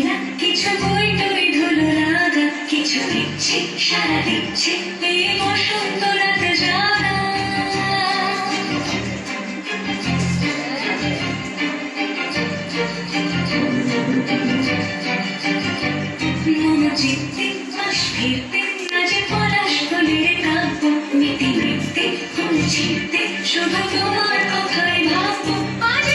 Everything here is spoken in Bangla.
না কিছু বই টই ধুলো লাগা, কিছু দিচ্ছে সারা দিচ্ছে এই বসন্ত রাত জানা। মম চিত্তে পাশ ফিরতে আজ পলাশ ফুলের কাব্য, মিটি মিটতে ফুল ছিঁড়তে শুধু তোমার কথাই ভাববো। আজ